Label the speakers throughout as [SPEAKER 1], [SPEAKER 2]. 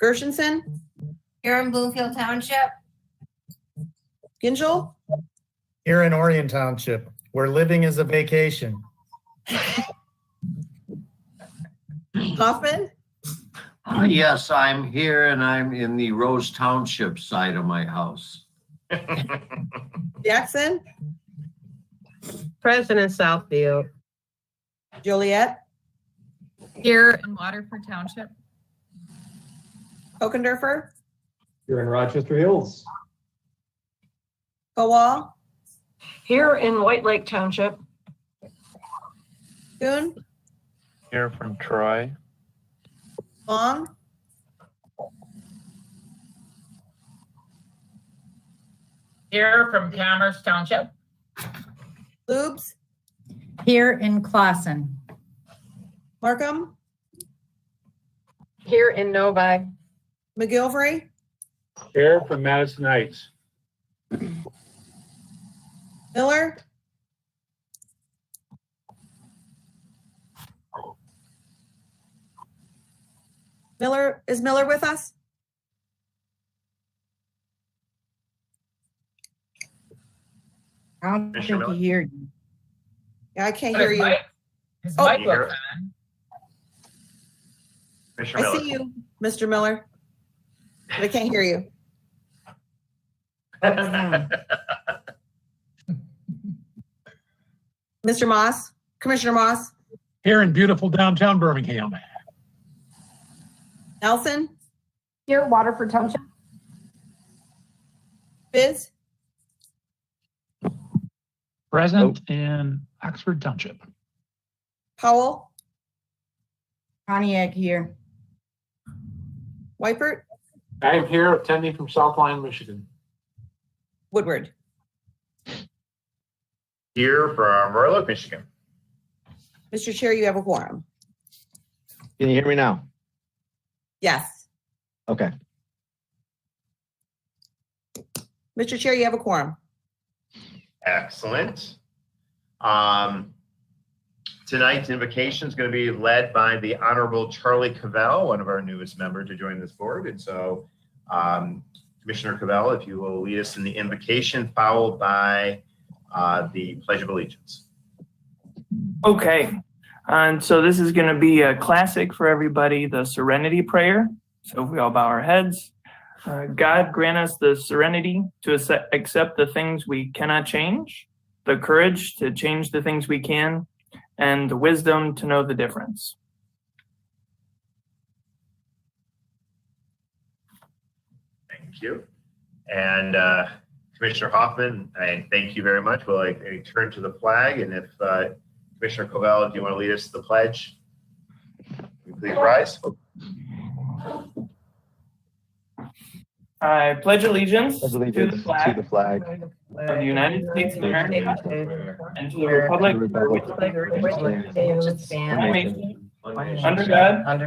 [SPEAKER 1] Gershenson,
[SPEAKER 2] Here in Bloomfield Township.
[SPEAKER 1] Gingell,
[SPEAKER 3] Here in Orion Township, where living is a vacation.
[SPEAKER 1] Hoffman,
[SPEAKER 4] Yes, I'm here and I'm in the Rose Township side of my house.
[SPEAKER 1] Jackson,
[SPEAKER 5] President Southfield.
[SPEAKER 1] Joliet,
[SPEAKER 6] Here in Waterford Township.
[SPEAKER 1] Okendorfer,
[SPEAKER 7] Here in Rochester Hills.
[SPEAKER 1] Kowal,
[SPEAKER 5] Here in White Lake Township.
[SPEAKER 1] Kuhn,
[SPEAKER 8] Here from Troy.
[SPEAKER 1] Long,
[SPEAKER 9] Here from Commerce Township.
[SPEAKER 1] Lubes,
[SPEAKER 10] Here in Clausen.
[SPEAKER 1] Markham,
[SPEAKER 5] Here in Novi.
[SPEAKER 1] McGilvery,
[SPEAKER 7] Here from Madison Heights.
[SPEAKER 1] Miller, is Miller with us?
[SPEAKER 10] I don't
[SPEAKER 8] Commissioner
[SPEAKER 10] think
[SPEAKER 8] Miller?
[SPEAKER 10] he heard you.
[SPEAKER 1] Yeah, I can't hear you.
[SPEAKER 9] His
[SPEAKER 1] Oh.
[SPEAKER 9] mic looks on.
[SPEAKER 8] Commissioner
[SPEAKER 1] I
[SPEAKER 8] Miller.
[SPEAKER 1] see you, Mr. Miller, but I can't hear you. Mr. Moss, Commissioner Moss,
[SPEAKER 7] Here in beautiful downtown Birmingham.
[SPEAKER 1] Nelson,
[SPEAKER 2] Here, Waterford Township.
[SPEAKER 1] Biz,
[SPEAKER 7] Present in Oxford Township.
[SPEAKER 1] Powell,
[SPEAKER 10] Pontiac here.
[SPEAKER 1] Weipert,
[SPEAKER 7] I am here attending from South Lyon, Michigan.
[SPEAKER 1] Woodward.
[SPEAKER 8] Here from Royal Oak, Michigan.
[SPEAKER 1] Mr. Chair, you have a quorum.
[SPEAKER 11] Can you hear me now?
[SPEAKER 1] Yes.
[SPEAKER 11] Okay.
[SPEAKER 1] Mr. Chair, you have a quorum.
[SPEAKER 8] Excellent. Tonight's invocation is going to be led by the Honorable Charlie Cavell, one of our newest members to join this board. And so, Commissioner Cavell, if you will lead us in the invocation, followed by the Pledge of Allegiance.
[SPEAKER 12] Okay, and so this is going to be a classic for everybody, the Serenity Prayer. So if we all bow our heads. God grant us the serenity to accept the things we cannot change, the courage to change the things we can, and the wisdom to know the difference.
[SPEAKER 8] Thank you. And Commissioner Hoffman, I thank you very much. We'll turn to the flag. And if Commissioner Cavell, if you want to lead us to the pledge, please rise.
[SPEAKER 12] I pledge allegiance to the
[SPEAKER 11] To the
[SPEAKER 12] flag
[SPEAKER 11] flag.
[SPEAKER 12] of the United States of America and to the republic for which it stands, under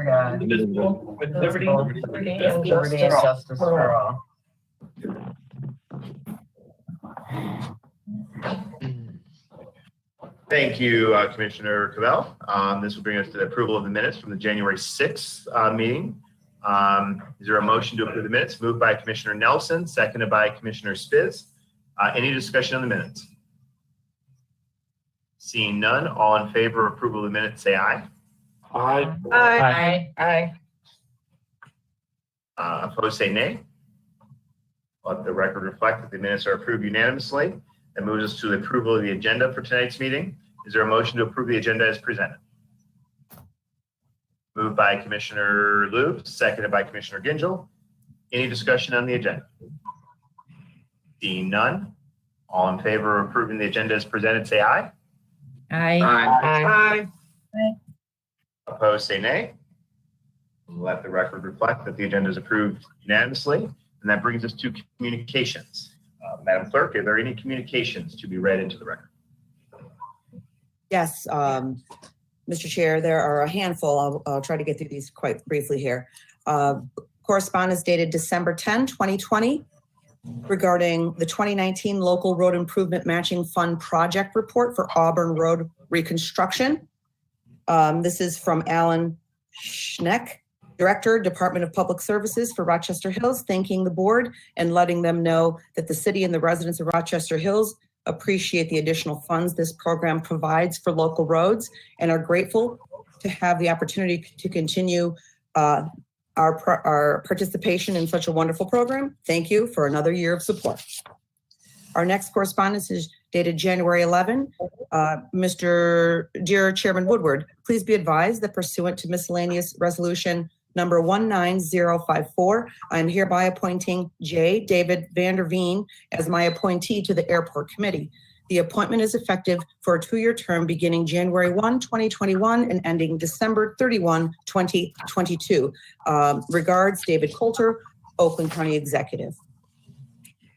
[SPEAKER 12] God, indivisible, with liberty and justice for all.
[SPEAKER 8] Thank you, Commissioner Cavell. This will bring us to the approval of the minutes from the January 6th meeting. Is there a motion to approve the minutes? Moved by Commissioner Nelson, seconded by Commissioner Spiz. Any discussion on the minutes? Seeing none, all in favor of approval of the minutes, say aye.
[SPEAKER 7] Aye.
[SPEAKER 5] Aye.
[SPEAKER 8] Opposed, say nay. Let the record reflect that the minutes are approved unanimously. That moves us to the approval of the agenda for tonight's meeting. Is there a motion to approve the agenda as presented? Moved by Commissioner Loop, seconded by Commissioner Gingell. Any discussion on the agenda? Seeing none, all in favor of approving the agenda as presented, say aye.
[SPEAKER 10] Aye.
[SPEAKER 8] Opposed, say nay. Let the record reflect that the agenda is approved unanimously. And that brings us to communications. Madam Clerk, are there any communications to be read into the record?
[SPEAKER 1] Yes, Mr. Chair, there are a handful. I'll try to get through these quite briefly here. Correspondence dated December 10, 2020 regarding the 2019 Local Road Improvement Matching Fund Project Report for Auburn Road Reconstruction. This is from Alan Schneck. Director, Department of Public Services for Rochester Hills, thanking the board and letting them know that the city and the residents of Rochester Hills appreciate the additional funds this program provides for local roads and are grateful to have the opportunity to continue our participation in such a wonderful program. Thank you for another year of support. Our next correspondence is dated January 11. Dear Chairman Woodward, please be advised that pursuant to miscellaneous resolution number 19054, I am hereby appointing J. David Vanderveen as my appointee to the Airport Committee. The appointment is effective for a 2-year term beginning January 1, 2021 and ending December 31, 2022. Regards, David Coulter, Oakland County Executive.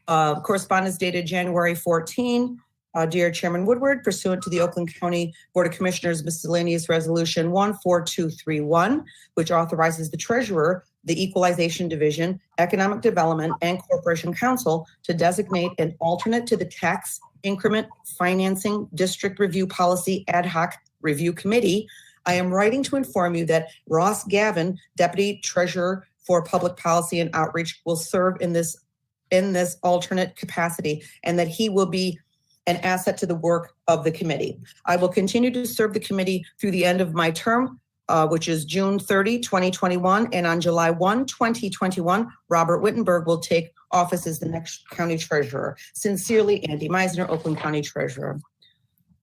[SPEAKER 1] Correspondence dated January 14. Dear Chairman Woodward, pursuant to the Oakland County Board of Commissioners miscellaneous resolution 14231, which authorizes the treasurer, the Equalization Division, Economic Development, and Corporation Council to designate an alternate to the Tax Increment Financing District Review Policy Ad Hoc Review Committee, I am writing to inform you that Ross Gavin, Deputy Treasurer for Public Policy and Outreach, will serve in this alternate capacity, and that he will be an asset to the work of the committee. I will continue to serve the committee through the end of my term, which is June 30, 2021, and on July 1, 2021, Robert Wittenberg will take office as the next county treasurer. Sincerely, Andy Meisner, Oakland County Treasurer.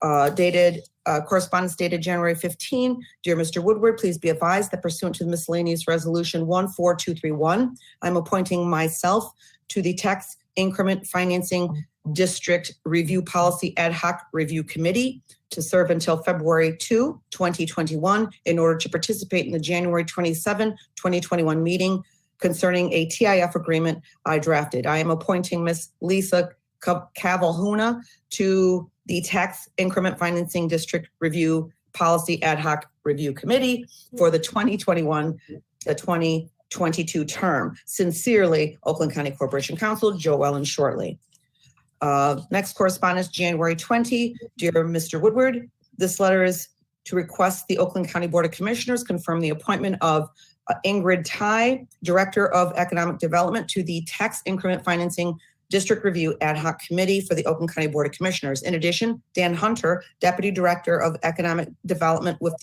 [SPEAKER 1] Correspondence dated January 15. Dear Mr. Woodward, please be advised that pursuant to the miscellaneous resolution 14231, I'm appointing myself to the Tax Increment Financing District Review Policy Ad Hoc Review Committee to serve until February 2, 2021, in order to participate in the January 27, 2021 meeting concerning a TIF agreement I drafted. I am appointing Ms. Lisa Cavalhuna to the Tax Increment Financing District Review Policy Ad Hoc Review Committee for the 2021 to 2022 term. Sincerely, Oakland County Corporation Council, Joe Ellen Shortley. Next correspondence, January 20. Dear Mr. Woodward, this letter is to request the Oakland County Board of Commissioners confirm the appointment of Ingrid Tai, Director of Economic Development, to the Tax Increment Financing District Review Ad Hoc Committee for the Oakland County Board of Commissioners. In addition, Dan Hunter, Deputy Director of Economic Development, will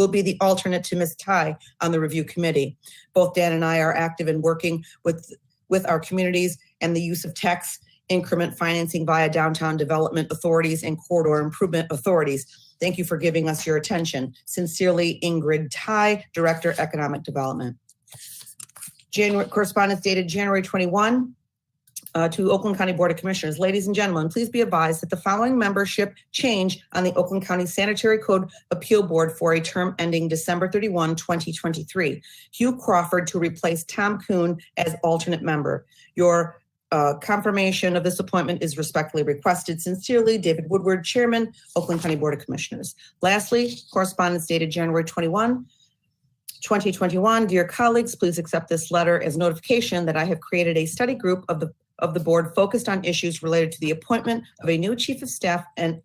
[SPEAKER 1] be the alternate to Ms. Tai on the review committee. Both Dan and I are active in working with our communities and the use of tax increment financing via downtown development authorities and corridor improvement authorities. Thank you for giving us your attention. Sincerely, Ingrid Tai, Director, Economic Development. Correspondence dated January 21 to Oakland County Board of Commissioners. Ladies and gentlemen, please be advised that the following membership change on the Oakland County Sanitary Code Appeal Board for a term ending December 31, 2023. Hugh Crawford to replace Tom Kuhn as alternate member. Your confirmation of this appointment is respectfully requested. Sincerely, David Woodward, Chairman, Oakland County Board of Commissioners. Lastly, correspondence dated January 21, 2021. Dear colleagues, please accept this letter as notification that I have created a study group of the board focused on issues related to the appointment of a new chief of staff and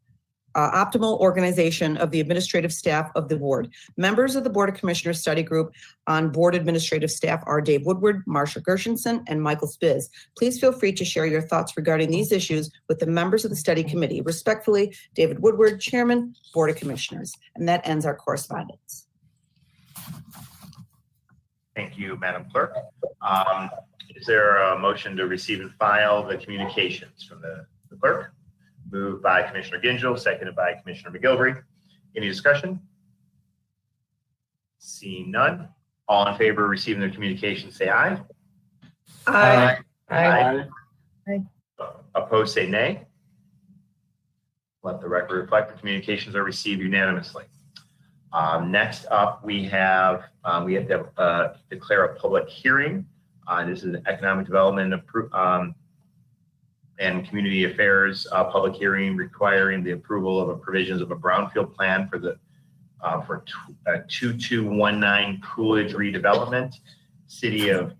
[SPEAKER 1] optimal organization of the administrative staff of the board. Members of the Board of Commissioners study group on board administrative staff are Dave Woodward, Marsha Gershenson, and Michael Spiz. Please feel free to share your thoughts regarding these issues with the members of the study committee. Respectfully, David Woodward, Chairman, Board of Commissioners. And that ends our correspondence.
[SPEAKER 8] Thank you, Madam Clerk. Is there a motion to receive and file the communications from the clerk? Moved by Commissioner Gingell, seconded by Commissioner McGilvery. Any discussion? Seeing none. All in favor of receiving the communications, say aye.
[SPEAKER 5] Aye.
[SPEAKER 8] Aye.
[SPEAKER 10] Aye.
[SPEAKER 8] Opposed, say nay. Let the record reflect the communications are received unanimously. Next up, we have to declare a public hearing. This is an economic development and community affairs public hearing requiring the approval of provisions of a brownfield plan for 2219 Coolidge redevelopment, city of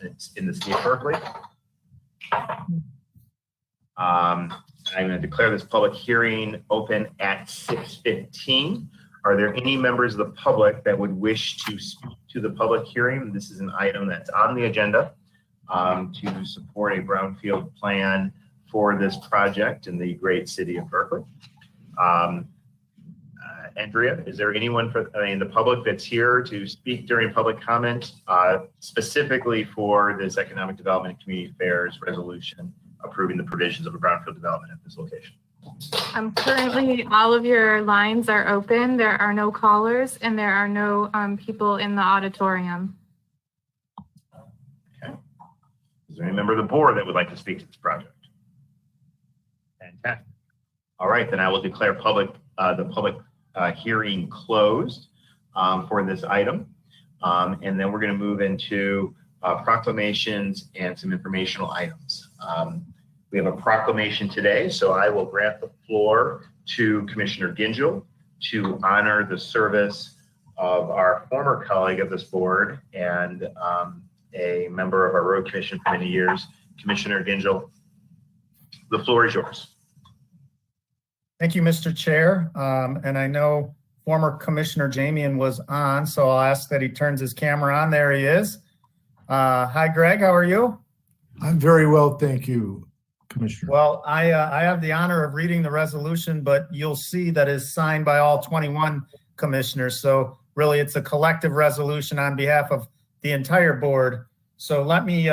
[SPEAKER 8] it's in the city of Berkeley. I'm going to declare this public hearing open at 6:15. Are there any members of the public that would wish to speak to the public hearing. This is an item that's on the agenda to support a brownfield plan for this project in the great city of Berkeley. Andrea, is there anyone in the public that's here to speak during public comment specifically for this Economic Development and Community Affairs resolution approving the provisions of a brownfield development at this location?
[SPEAKER 6] Currently, all of your lines are open. There are no callers and there are no people in the auditorium.
[SPEAKER 8] Okay. Is there any member of the board that would like to speak to this project? Fantastic. All right, then I will declare the public hearing closed for this item. And then we're going to move into proclamations and some informational items. We have a proclamation today, so I will grant the floor to Commissioner Gingell to honor the service of our former colleague of this board and a member of our road commission for many years. Commissioner Gingell, the floor is yours.
[SPEAKER 3] Thank you, Mr. Chair. And I know former Commissioner Jamian was on, so I'll ask that he turns his camera on. There he is. Hi, Greg. How are you?
[SPEAKER 13] I'm very well, thank you, Commissioner.
[SPEAKER 3] Well, I have the honor of reading the resolution, but you'll see that it's signed by all 21 commissioners. So really, it's a collective resolution on behalf of the entire board. So let me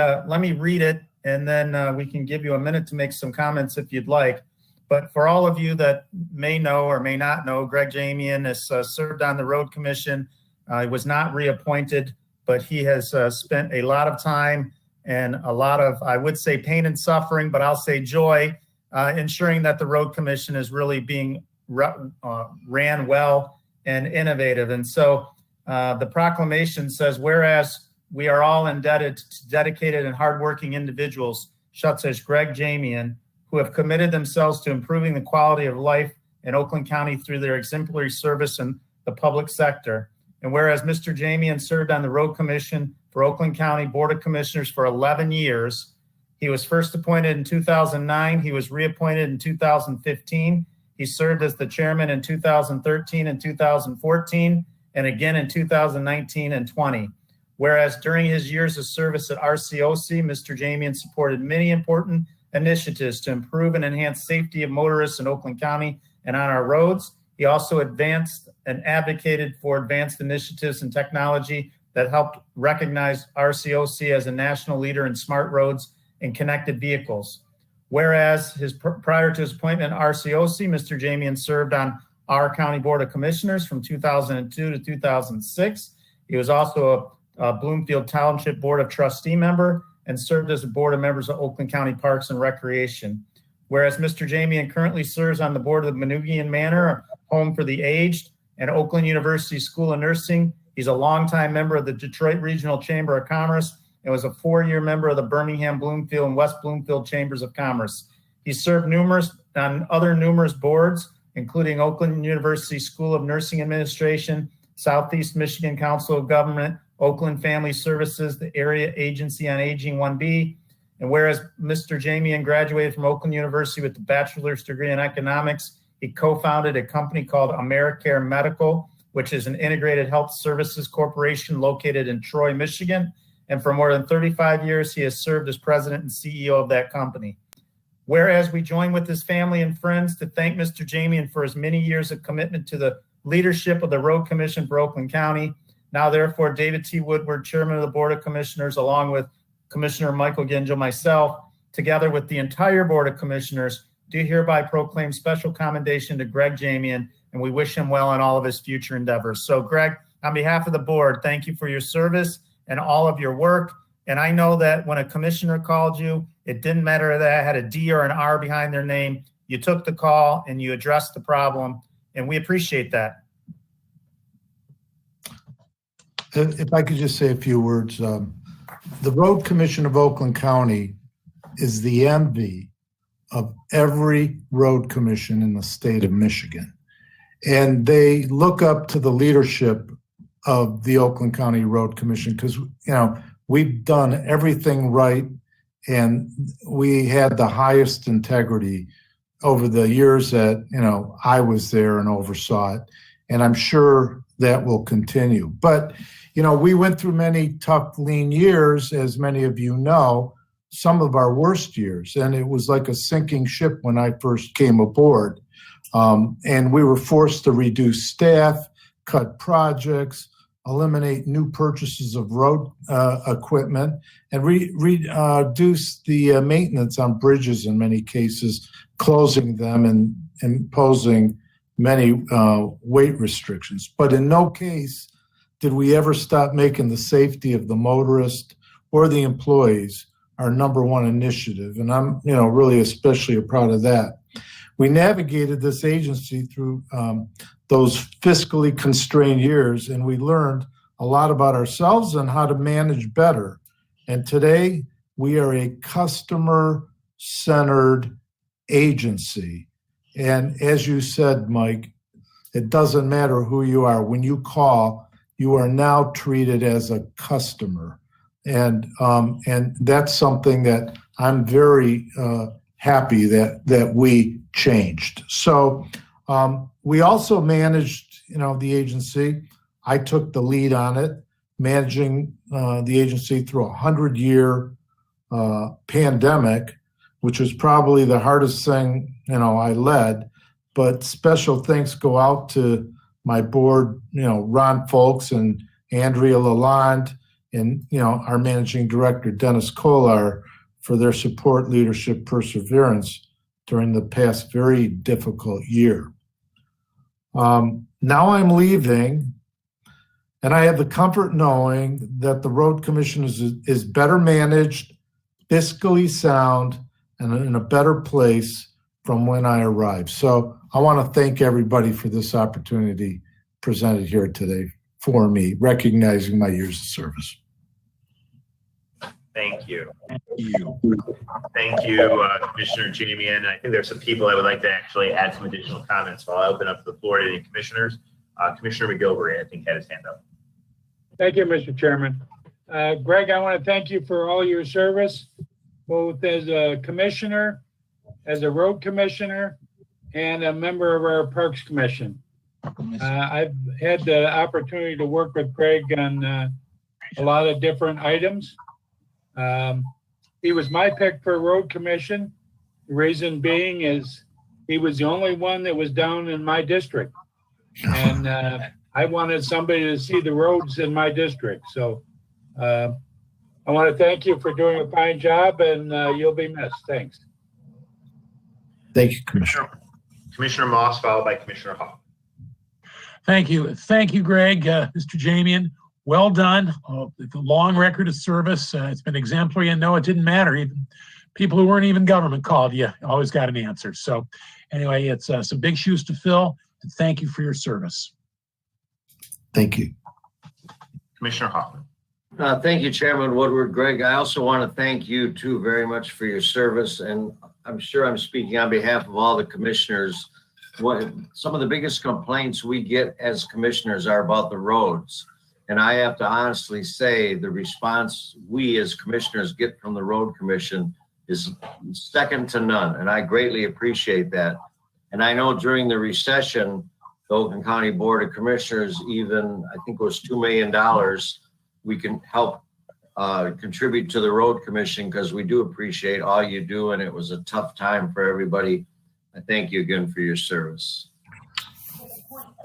[SPEAKER 3] read it, and then we can give you a minute to make some comments if you'd like. But for all of you that may know or may not know, Greg Jamian has served on the Road Commission. He was not reappointed, but he has spent a lot of time and a lot of, I would say, pain and suffering, but I'll say joy, ensuring that the Road Commission is really being ran well and innovative. And so the proclamation says, whereas we are all indebted to dedicated and hardworking individuals such as Greg Jamian, who have committed themselves to improving the quality of life in Oakland County through their exemplary service in the public sector. And whereas Mr. Jamian served on the Road Commission for Oakland County Board of Commissioners for 11 years, he was first appointed in 2009. He was reappointed in 2015. He served as the chairman in 2013 and 2014, and again in 2019 and 20. Whereas during his years of service at RCOC, Mr. Jamian supported many important initiatives to improve and enhance safety of motorists in Oakland County and on our roads. He also advanced and advocated for advanced initiatives and technology that helped recognize RCOC as a national leader in smart roads and connected vehicles. Whereas prior to his appointment at RCOC, Mr. Jamian served on our County Board of Commissioners from 2002 to 2006. He was also a Bloomfield Township Board of Trustee member and served as a board of members of Oakland County Parks and Recreation. Whereas Mr. Jamian currently serves on the board of the Manugian Manor Home for the Aged and Oakland University School of Nursing. He's a longtime member of the Detroit Regional Chamber of Commerce and was a 4-year member of the Birmingham, Bloomfield, and West Bloomfield Chambers of Commerce. He served on other numerous boards, including Oakland University School of Nursing Administration, Southeast Michigan Council of Government, Oakland Family Services, the Area Agency on Aging 1B. And whereas Mr. Jamian graduated from Oakland University with a bachelor's degree in economics, he co-founded a company called AmeriCare Medical, which is an integrated health services corporation located in Troy, Michigan. And for more than 35 years, he has served as president and CEO of that company. Whereas we join with his family and friends to thank Mr. Jamian for his many years of commitment to the leadership of the Road Commission for Oakland County. Now, therefore, David T. Woodward, Chairman of the Board of Commissioners, along with Commissioner Michael Gingell, myself, together with the entire Board of Commissioners, do hereby proclaim special commendation to Greg Jamian, and we wish him well in all of his future endeavors. So, Greg, on behalf of the board, thank you for your service and all of your work. And I know that when a commissioner called you, it didn't matter that I had a D or an R behind their name. You took the call and you addressed the problem, and we appreciate that.
[SPEAKER 13] If I could just say a few words. The Road Commission of Oakland County is the envy of every road commission in the state of Michigan. And they look up to the leadership of the Oakland County Road Commission because, we've done everything right and we had the highest integrity over the years that, I was there and oversaw it. And I'm sure that will continue. But we went through many tough, lean years, as many of you know, some of our worst years. And it was like a sinking ship when I first came aboard. And we were forced to reduce staff, cut projects, eliminate new purchases of road equipment, and reduce the maintenance on bridges in many cases, closing them and imposing many weight restrictions. But in no case did we ever stop making the safety of the motorist or the employees our number one initiative. And I'm, really especially proud of that. We navigated this agency through those fiscally constrained years, and we learned a lot about ourselves and how to manage better. And today we are a customer-centered agency. And as you said, Mike, it doesn't matter who you are. When you call, you are now treated as a customer. And that's something that I'm very happy that we changed. So we also managed, the agency. I took the lead on it, managing the agency through a 100-year pandemic, which was probably the hardest thing, I led. But special thanks go out to my board, Ron Folks and Andrea Lalonde, and, our managing director, Dennis Kolar, for their support, leadership, perseverance during the past very difficult year. Now I'm leaving, and I have the comfort knowing that the Road Commission is better managed, fiscally sound, and in a better place from when I arrived. So I want to thank everybody for this opportunity presented here today for me, recognizing my years of service.
[SPEAKER 8] Thank you. Thank you, Commissioner Jamian. I think there's some people that would like to actually add some additional comments. So I'll open up the floor to the commissioners. Commissioner McGilvery, I think, had his hand up.
[SPEAKER 14] Thank you, Mr. Chairman. Greg, I want to thank you for all your service, both as a commissioner, as a road commissioner, and a member of our Parks Commission. I've had the opportunity to work with Greg on a lot of different items. He was my pick for road commission. The reason being is he was the only one that was down in my district. And I wanted somebody to see the roads in my district. So I want to thank you for doing a fine job, and you'll be missed. Thanks.
[SPEAKER 13] Thank you, Commissioner.
[SPEAKER 8] Commissioner Moss, followed by Commissioner Hall.
[SPEAKER 7] Thank you. Thank you, Greg. Mr. Jamian, well done. The long record of service. It's been exemplary, and no, it didn't matter. Even people who weren't even government called you always got an answer. So anyway, it's some big shoes to fill. And thank you for your service.
[SPEAKER 13] Thank you.
[SPEAKER 8] Commissioner Hoffman.
[SPEAKER 4] Thank you, Chairman Woodward. Greg, I also want to thank you too very much for your service. And I'm sure I'm speaking on behalf of all the commissioners. Some of the biggest complaints we get as commissioners are about the roads. And I have to honestly say the response we as commissioners get from the Road Commission is second to none. And I greatly appreciate that. And I know during the recession, the Oakland County Board of Commissioners, even I think it was $2 million, we can help contribute to the Road Commission because we do appreciate all you do. And it was a tough time for everybody. I thank you again for your service.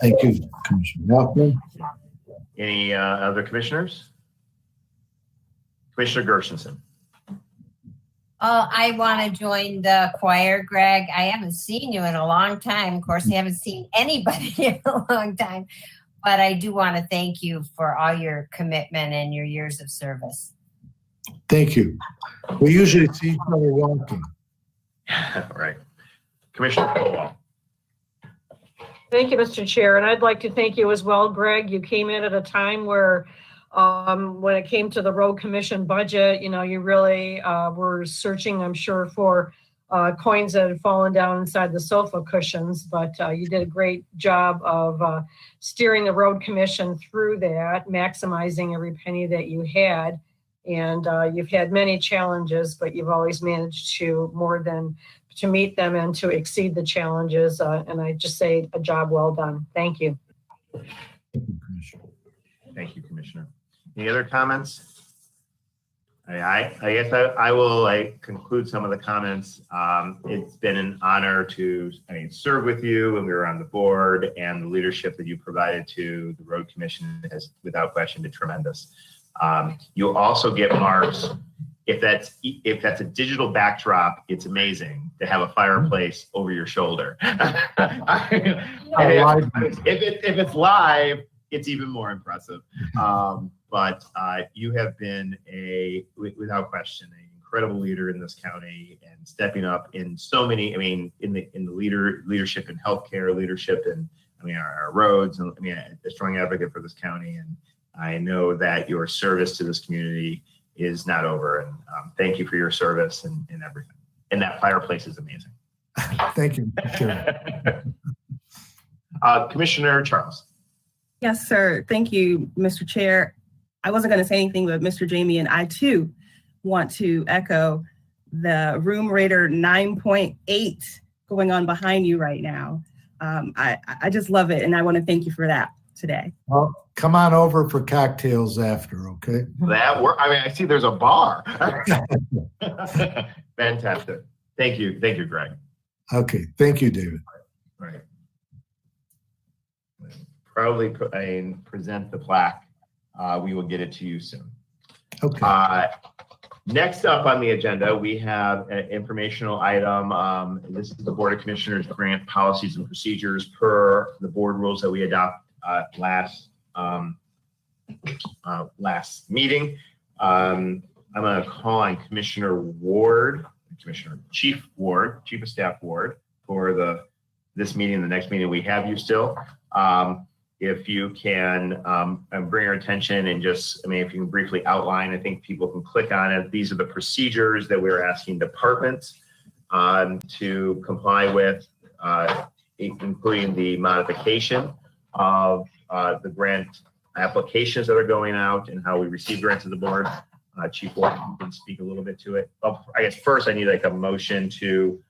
[SPEAKER 13] Thank you, Commissioner Hoffman.
[SPEAKER 8] Any other commissioners? Commissioner Gershenson.
[SPEAKER 2] Oh, I want to join the choir, Greg. I haven't seen you in a long time. Of course, I haven't seen anybody in a long time. But I do want to thank you for all your commitment and your years of service.
[SPEAKER 13] Thank you. We usually see each other walking.
[SPEAKER 8] Right. Commissioner Colwell.
[SPEAKER 5] Thank you, Mr. Chair. And I'd like to thank you as well, Greg. You came in at a time where when it came to the Road Commission budget, you really were searching, I'm sure, for coins that had fallen down inside the sofa cushions. But you did a great job of steering the Road Commission through that, maximizing every penny that you had. And you've had many challenges, but you've always managed to meet them and to exceed the challenges. And I just say a job well done. Thank you.
[SPEAKER 8] Thank you, Commissioner. Any other comments? I guess I will conclude some of the comments. It's been an honor to serve with you when we were on the board, and the leadership that you provided to the Road Commission has without question been tremendous. You'll also get marks. If that's a digital backdrop, it's amazing to have a fireplace over your shoulder. If it's live, it's even more impressive. But you have been without question, an incredible leader in this county, and stepping up in so many. In the leadership in healthcare, leadership in our roads, and a strong advocate for this county. And I know that your service to this community is not over. And thank you for your service and everything. And that fireplace is amazing.
[SPEAKER 13] Thank you. Sure.
[SPEAKER 8] Commissioner Charles.
[SPEAKER 15] Yes, sir. Thank you, Mr. Chair. I wasn't going to say anything, but Mr. Jamie and I too want to echo the room rater 9.8 going on behind you right now. I just love it, and I want to thank you for that today.
[SPEAKER 13] Well, come on over for cocktails after, okay?
[SPEAKER 8] That work. I see there's a bar. Fantastic. Thank you, Greg.
[SPEAKER 13] Okay, thank you, David.
[SPEAKER 8] Right. Proudly present the plaque. We will get it to you soon.
[SPEAKER 13] Okay.
[SPEAKER 8] Next up on the agenda, we have an informational item. This is the Board of Commissioners grant policies and procedures per the board rules that we adopt last meeting. I'm going to call on Commissioner Ward, Chief of Staff Ward, for this meeting, the next meeting. We have you still. If you can bring our attention and just, if you can briefly outline, I think people can click on it. These are the procedures that we're asking departments to comply with, including the modification of the grant applications that are going out and how we receive grants to the board. Chief Ward, you can speak a little bit to it. I guess first I need a motion to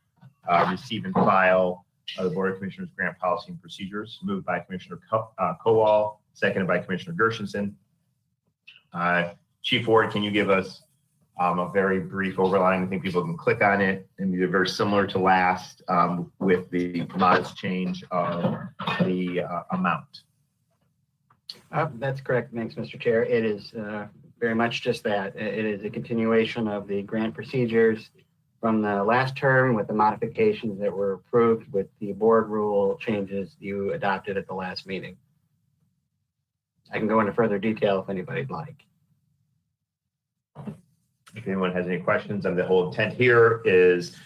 [SPEAKER 8] receive and file the Board of Commissioners grant policy and procedures, moved by Commissioner Kowal, seconded by Commissioner Gershenson. Chief Ward, can you give us a very brief overline? I think people can click on it, and they're very similar to last with the modest change of the amount.
[SPEAKER 16] That's correct. Thanks, Mr. Chair. It is very much just that. It is a continuation of the grant procedures from the last term with the modifications that were approved with the board rule changes you adopted at the last meeting. I can go into further detail if anybody'd like.
[SPEAKER 8] If anyone has any questions, and the whole intent here is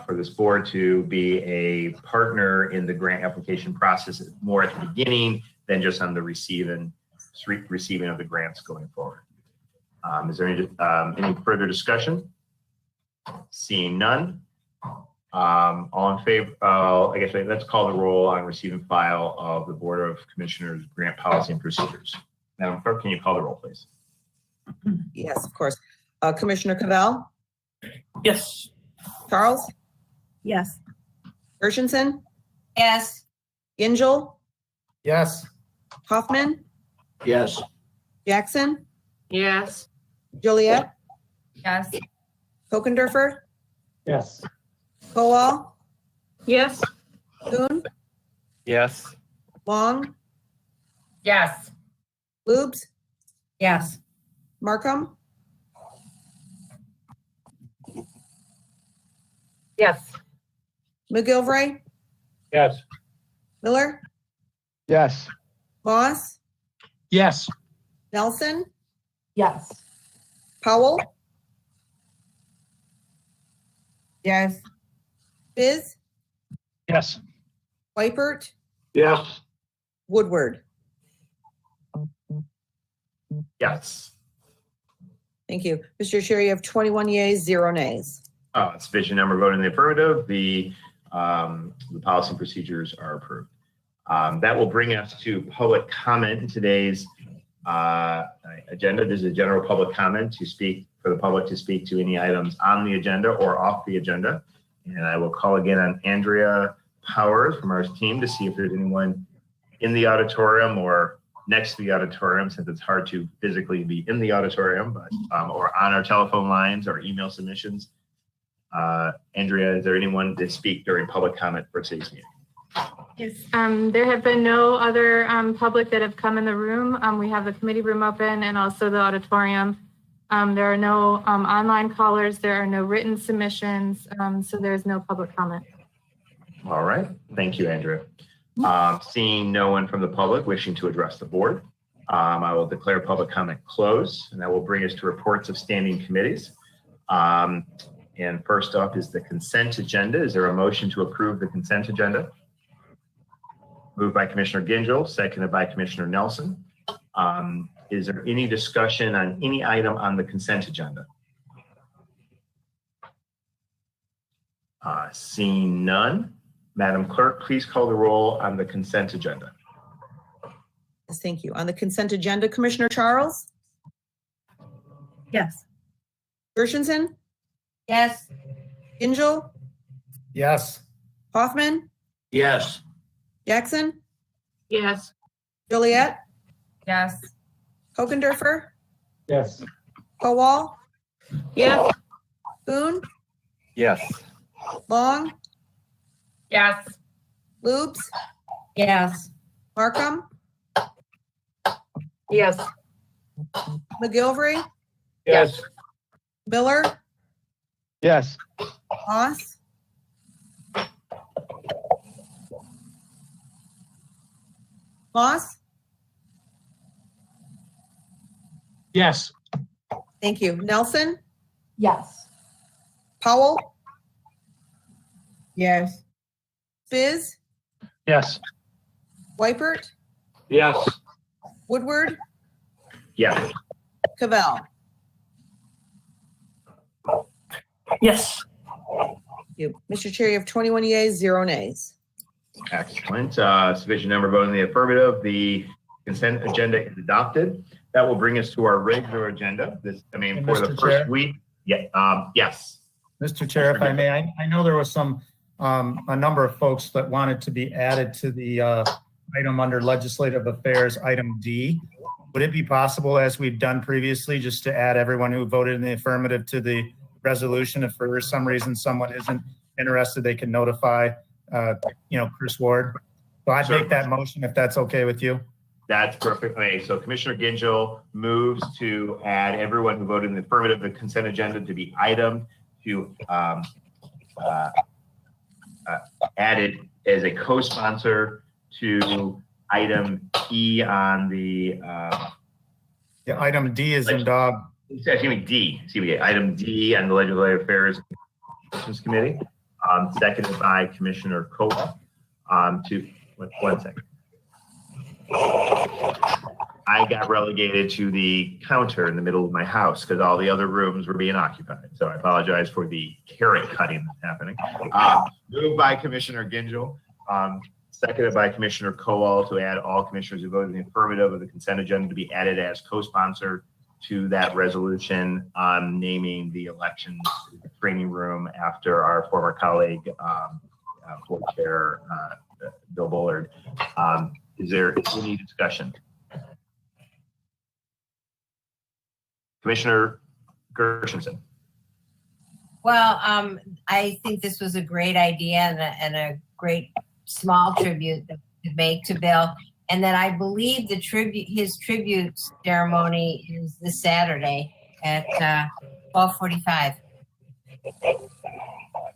[SPEAKER 8] for this board to be a partner in the grant application process more at the beginning than just on the receiving of the grants going forward. Is there any further discussion? Seeing none, all in favor, I guess let's call the roll on receive and file of the Board of Commissioners grant policy and procedures. Madam Clerk, can you call the roll, please?
[SPEAKER 1] Yes, of course. Commissioner Cavell?
[SPEAKER 12] Yes.
[SPEAKER 1] Charles?
[SPEAKER 15] Yes.
[SPEAKER 1] Gershenson?
[SPEAKER 2] Yes.
[SPEAKER 1] Gingell?
[SPEAKER 3] Yes.
[SPEAKER 1] Hoffman?
[SPEAKER 4] Yes.
[SPEAKER 1] Jackson?
[SPEAKER 5] Yes.
[SPEAKER 1] Joliet?
[SPEAKER 10] Yes.
[SPEAKER 1] Kokendorfer?
[SPEAKER 3] Yes.
[SPEAKER 1] Kowal?
[SPEAKER 5] Yes.
[SPEAKER 1] Kuhn?
[SPEAKER 12] Yes.
[SPEAKER 1] Long?
[SPEAKER 9] Yes.
[SPEAKER 1] Lubes?
[SPEAKER 10] Yes.
[SPEAKER 1] Markham?
[SPEAKER 5] Yes.
[SPEAKER 1] McGilvray?
[SPEAKER 14] Yes.
[SPEAKER 1] Miller?
[SPEAKER 11] Yes.
[SPEAKER 1] Moss?
[SPEAKER 7] Yes.
[SPEAKER 1] Nelson?
[SPEAKER 10] Yes.
[SPEAKER 1] Powell?
[SPEAKER 10] Yes.
[SPEAKER 1] Biz?
[SPEAKER 7] Yes.
[SPEAKER 1] Wipert?
[SPEAKER 14] Yes.
[SPEAKER 1] Woodward?
[SPEAKER 8] Yes.
[SPEAKER 1] Thank you. Mr. Chair, you have 21 yeas, 0 nays.
[SPEAKER 8] Sufficient number voted in the affirmative. The policy and procedures are approved. That will bring us to public comment in today's agenda. There's a general public comment for the public to speak to any items on the agenda or off the agenda. And I will call again on Andrea Powers from our team to see if there's anyone in the auditorium or next to the auditorium, since it's hard to physically be in the auditorium, but or on our telephone lines or email submissions. Andrea, is there anyone to speak during public comment for today's meeting?
[SPEAKER 6] Yes, there have been no other public that have come in the room. We have the committee room open and also the auditorium. There are no online callers. There are no written submissions. So there's no public comment.
[SPEAKER 8] All right. Thank you, Andrea. Seeing no one from the public wishing to address the board, I will declare public comment closed, and that will bring us to reports of standing committees. And first up is the consent agenda. Is there a motion to approve the consent agenda? Moved by Commissioner Gingell, seconded by Commissioner Nelson. Is there any discussion on any item on the consent agenda? Seeing none, Madam Clerk, please call the roll on the consent agenda.
[SPEAKER 1] Yes, thank you. On the consent agenda, Commissioner Charles?
[SPEAKER 15] Yes.
[SPEAKER 1] Gershenson?
[SPEAKER 2] Yes.
[SPEAKER 1] Gingell?
[SPEAKER 3] Yes.
[SPEAKER 1] Hoffman?
[SPEAKER 4] Yes.
[SPEAKER 1] Jackson?
[SPEAKER 10] Yes.
[SPEAKER 1] Joliet?
[SPEAKER 10] Yes.
[SPEAKER 1] Hogendorfer?
[SPEAKER 14] Yes.
[SPEAKER 1] Kowal?
[SPEAKER 5] Yes.
[SPEAKER 1] Boone?
[SPEAKER 11] Yes.
[SPEAKER 1] Long?
[SPEAKER 10] Yes.
[SPEAKER 1] Lubes?
[SPEAKER 10] Yes.
[SPEAKER 1] Markham?
[SPEAKER 5] Yes.
[SPEAKER 1] McGilvery?
[SPEAKER 14] Yes.
[SPEAKER 1] Miller?
[SPEAKER 11] Yes.
[SPEAKER 1] Moss? Moss?
[SPEAKER 7] Yes.
[SPEAKER 1] Thank you. Nelson?
[SPEAKER 10] Yes.
[SPEAKER 1] Powell?
[SPEAKER 10] Yes.
[SPEAKER 1] Spiz?
[SPEAKER 7] Yes.
[SPEAKER 1] Weipert?
[SPEAKER 14] Yes.
[SPEAKER 1] Woodward?
[SPEAKER 8] Yes.
[SPEAKER 1] Cavell?
[SPEAKER 12] Yes.
[SPEAKER 1] Thank you. Mr. Chair, you have 21 yeas, 0 nays.
[SPEAKER 8] Excellent. Sufficient number voting in the affirmative. The consent agenda is adopted. That will bring us to our regular agenda. For the
[SPEAKER 3] Mr.
[SPEAKER 8] first
[SPEAKER 3] Chair?
[SPEAKER 8] week. Yeah. Yes.
[SPEAKER 3] Mr. Chair, if I may, I know there was a number of folks that wanted to be added to the item under legislative affairs, item D. Would it be possible, as we've done previously, just to add everyone who voted in the affirmative to the resolution? If for some reason someone isn't interested, they can notify, Chris Ward. So I'd make that motion if that's okay with you.
[SPEAKER 8] That's perfect. Okay, so Commissioner Gingell moves to add everyone who voted in the affirmative the consent agenda to be item to added as a co-sponsor to item E on the
[SPEAKER 3] Item D is in dog.
[SPEAKER 8] Excuse me, item D on the Legislative Affairs Committee, seconded by Commissioner Kola. One second. I got relegated to the counter in the middle of my house because all the other rooms were being occupied. So I apologize for the carrot cutting that's happening. Moved by Commissioner Gingell, seconded by Commissioner Kowal to add all commissioners who voted in the affirmative of the consent agenda to be added as co-sponsor to that resolution on naming the elections training room after our former colleague, board chair, Bill Bullard. Is there any discussion? Commissioner Gershenson.
[SPEAKER 2] Well, I think this was a great idea and a great small tribute to make to Bill. And then I believe his tribute ceremony is this Saturday at 12:45.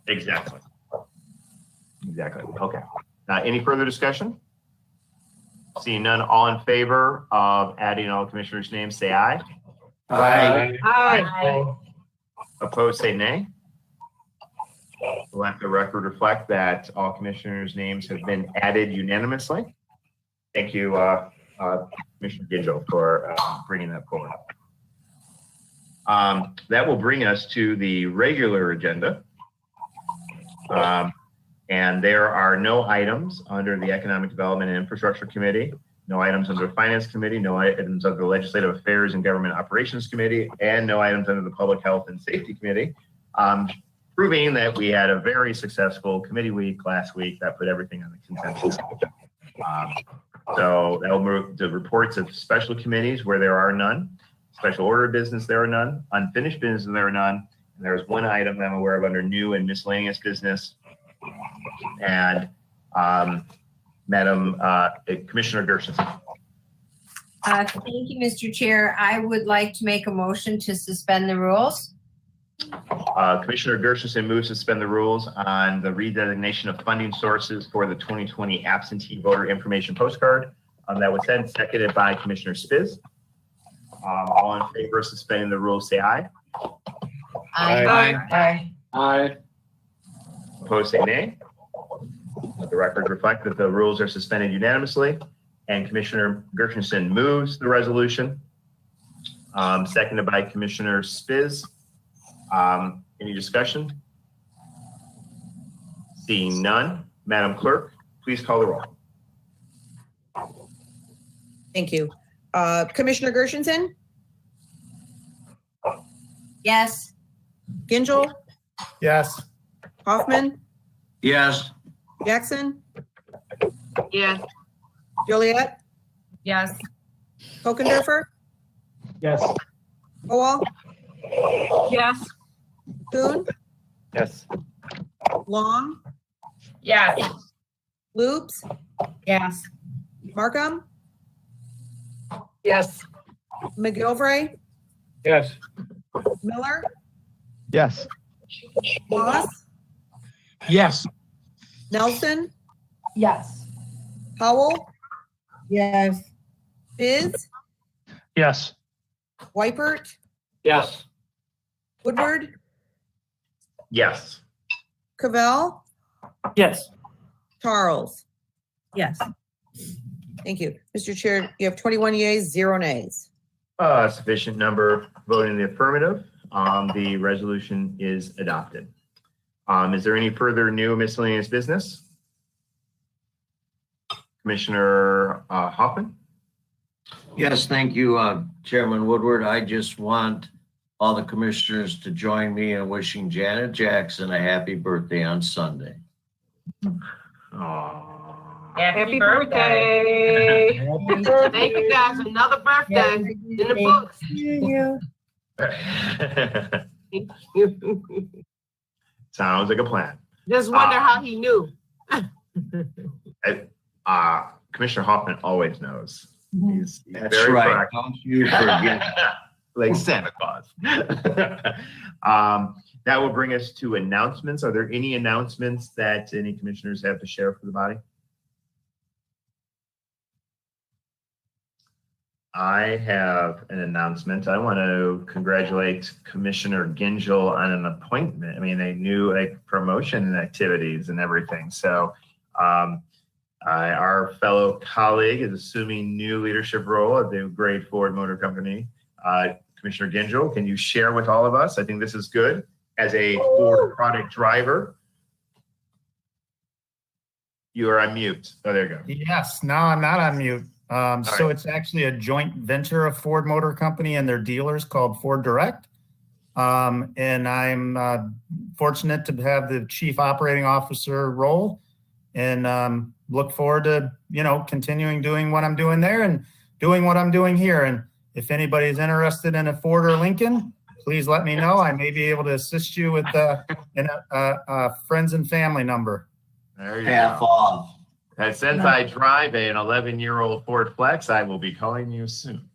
[SPEAKER 8] Exactly. Okay. Any further discussion? Seeing none, all in favor of adding all commissioners' names, say aye.
[SPEAKER 14] Aye.
[SPEAKER 5] Aye.
[SPEAKER 8] Opposed, say nay. Let the record reflect that all commissioners' names have been added unanimously. Thank you, Commissioner Gingell, for bringing that forward. That will bring us to the regular agenda. And there are no items under the Economic Development and Infrastructure Committee, no items under the Finance Committee, no items under the Legislative Affairs and Government Operations Committee, and no items under the Public Health and Safety Committee, proving that we had a very successful committee week last week that put everything on the consensus. So that'll move the reports of special committees where there are none, special order of business, there are none, unfinished business, there are none. And there's one item I'm aware of under new and miscellaneous business. And Madam Commissioner Gershenson.
[SPEAKER 2] Thank you, Mr. Chair. I would like to make a motion to suspend the rules.
[SPEAKER 8] Commissioner Gershenson moves to suspend the rules on the redesignation of funding sources for the 2020 absentee voter information postcard. That was then seconded by Commissioner Spiz. All in favor of suspending the rules, say aye.
[SPEAKER 2] Aye.
[SPEAKER 11] Aye.
[SPEAKER 8] Opposed, say nay. Let the record reflect that the rules are suspended unanimously, and Commissioner Gershenson moves the resolution, seconded by Commissioner Spiz. Any discussion? Seeing none, Madam Clerk, please call the roll.
[SPEAKER 1] Thank you. Commissioner Gershenson,
[SPEAKER 2] Yes.
[SPEAKER 1] Gingell,
[SPEAKER 3] Yes.
[SPEAKER 1] Hoffman,
[SPEAKER 4] Yes.
[SPEAKER 1] Jackson,
[SPEAKER 10] Yes.
[SPEAKER 1] Joliet,
[SPEAKER 10] Yes.
[SPEAKER 1] Kokendorfer,
[SPEAKER 11] Yes.
[SPEAKER 1] Kowal,
[SPEAKER 5] Yes.
[SPEAKER 1] Kuhn,
[SPEAKER 11] Yes.
[SPEAKER 1] Long,
[SPEAKER 10] Yes.
[SPEAKER 1] Loops,
[SPEAKER 10] Yes.
[SPEAKER 1] Markham,
[SPEAKER 5] Yes.
[SPEAKER 1] McGilvray,
[SPEAKER 14] Yes.
[SPEAKER 1] Miller,
[SPEAKER 11] Yes.
[SPEAKER 1] Moss,
[SPEAKER 7] Yes.
[SPEAKER 1] Nelson,
[SPEAKER 10] Yes.
[SPEAKER 1] Howell,
[SPEAKER 10] Yes.
[SPEAKER 1] Biz,
[SPEAKER 7] Yes.
[SPEAKER 1] Weipert,
[SPEAKER 14] Yes.
[SPEAKER 1] Woodward,
[SPEAKER 8] Yes.
[SPEAKER 1] Cavell,
[SPEAKER 12] Yes.
[SPEAKER 1] Charles.
[SPEAKER 15] Yes.
[SPEAKER 1] Thank you. Mr. Chair, you have 21 yeas, 0 nays.
[SPEAKER 8] Sufficient number voting in the affirmative. The resolution is adopted. Is there any further new miscellaneous business? Commissioner Hoffman?
[SPEAKER 4] Yes, thank you, Chairman Woodward. I just want all the commissioners to join me in wishing Janet Jackson a happy birthday on Sunday.
[SPEAKER 5] Happy birthday.
[SPEAKER 10] Thank you guys. Another birthday in the books.
[SPEAKER 8] Sounds like a plan.
[SPEAKER 10] Just wonder how he knew.
[SPEAKER 8] Commissioner Hoffman always knows. He's
[SPEAKER 4] That's
[SPEAKER 8] very
[SPEAKER 4] right.
[SPEAKER 8] proactive.
[SPEAKER 4] Don't you forget.
[SPEAKER 8] Like Santa Claus. That will bring us to announcements. Are there any announcements that any commissioners have to share for the body? I have an announcement. I want to congratulate Commissioner Gingell on an appointment. I mean, they knew like promotion activities and everything. So our fellow colleague is assuming new leadership role at the Grade Ford Motor Company. Commissioner Gingell, can you share with all of us? I think this is good. As a Ford product driver, you are on mute. Oh, there you go.
[SPEAKER 3] Yes, no, I'm not on mute. So it's actually a joint venture of Ford Motor Company and their dealers called Ford Direct. And I'm fortunate to have the chief operating officer role and look forward to, continuing doing what I'm doing there and doing what I'm doing here. And if anybody's interested in a Ford or Lincoln, please let me know. I may be able to assist you with a friends and family number.
[SPEAKER 8] There you
[SPEAKER 4] Half
[SPEAKER 8] go.
[SPEAKER 4] off.
[SPEAKER 8] And since I drive an 11-year-old Ford Flex, I will be calling you soon.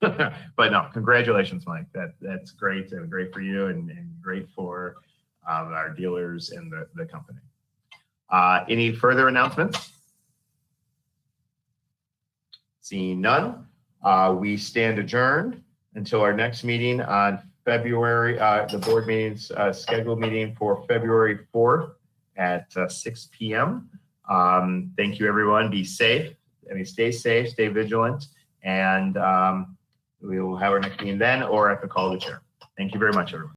[SPEAKER 8] But no, congratulations, Mike. That's great and great for you and great for our dealers and the company. Any further announcements? Seeing none, we stand adjourned until our next meeting on February, the board meeting's scheduled meeting for February 4th at 6 p.m. Thank you, everyone. Be safe. Stay safe, stay vigilant, and we will have our next meeting then or at the call of the chair. Thank you very much, everyone.